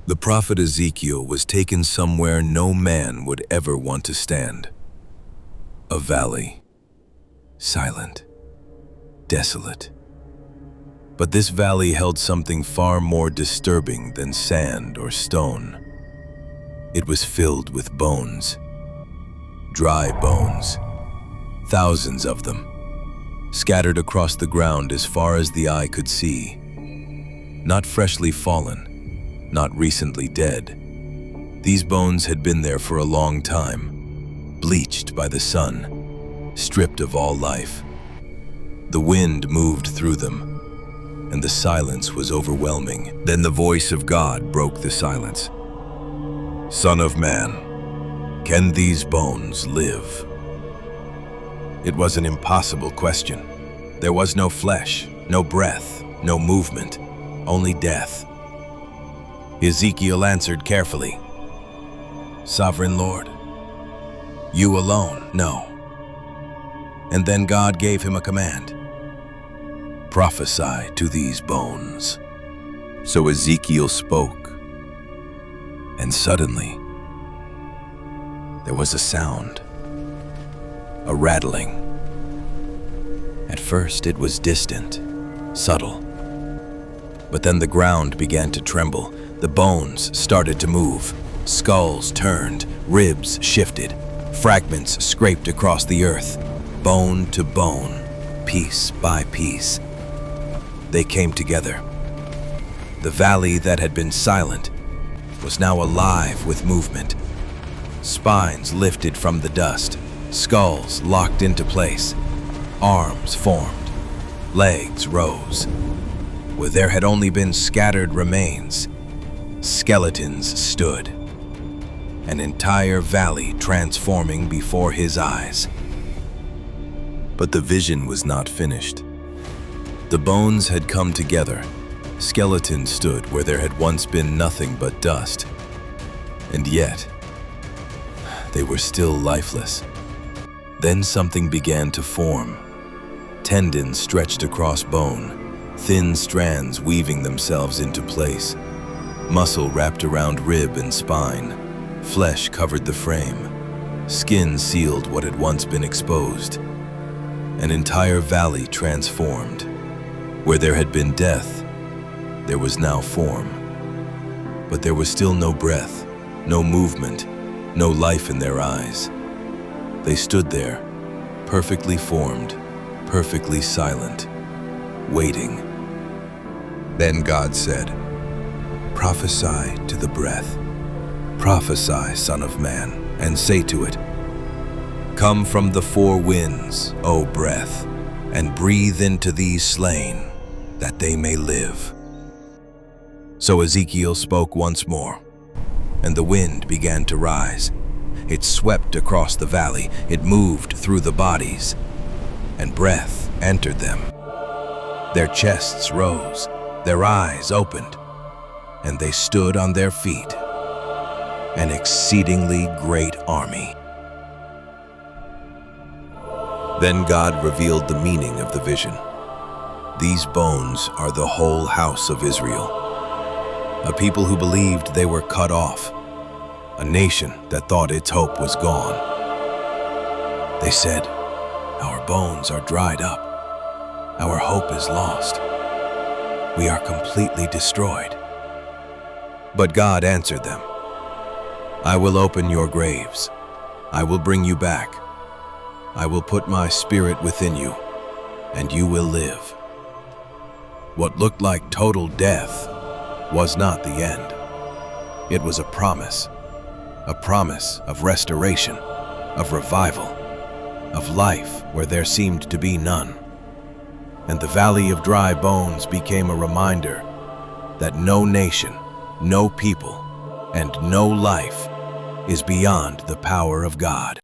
The prophet Ezekiel was taken somewhere no man would ever want to stand. A valley, silent, desolate. But this valley held something far more disturbing than sand or stone. It was filled with bones, dry bones, thousands of them, scattered across the ground as far as the eye could see. Not freshly fallen, not recently dead. These bones had been there for a long time, bleached by the sun, stripped of all life. The wind moved through them, and the silence was overwhelming. Then the voice of God broke the silence. "Son of man, can these bones live?" It was an impossible question. There was no flesh, no breath, no movement, only death. Ezekiel answered carefully, "Sovereign Lord, you alone know." And then God gave him a command. "Prophesy to these bones." So Ezekiel spoke, and suddenly there was a sound, a rattling. At first it was distant, subtle, but then the ground began to tremble. The bones started to move. Skulls turned, ribs shifted, fragments scraped across the earth, bone to bone, piece by piece. They came together. The valley that had been silent was now alive with movement. Spines lifted from the dust, skulls locked into place, arms formed, legs rose. Where there had only been scattered remains, skeletons stood, an entire valley transforming before his eyes. But the vision was not finished. The bones had come together. Skeletons stood where there had once been nothing but dust. And yet, they were still lifeless. Then something began to form. Tendons stretched across bone, thin strands weaving themselves into place. Muscle wrapped around rib and spine. Flesh covered the frame. Skin sealed what had once been exposed. An entire valley transformed. Where there had been death, there was now form. But there was still no breath, no movement, no life in their eyes. They stood there, perfectly formed, perfectly silent, waiting. Then God said, "Prophesy to the breath. Prophesy, Son of Man, and say to it, 'Come from the four winds, O breath, and breathe into these slain, that they may live.'" So Ezekiel spoke once more, and the wind began to rise. It swept across the valley, it moved through the bodies, and breath entered them. Their chests rose, their eyes opened, and they stood on their feet, an exceedingly great army. Then God revealed the meaning of the vision. These bones are the whole house of Israel, a people who believed they were cut off, a nation that thought its hope was gone. They said, "Our bones are dried up. Our hope is lost. We are completely destroyed." But God answered them, "I will open your graves. I will bring you back. I will put my spirit within you, and you will live." What looked like total death was not the end. It was a promise of restoration, of revival, of life where there seemed to be none. And the valley of dry bones became a reminder that no nation, no people, and no life is beyond the power of God.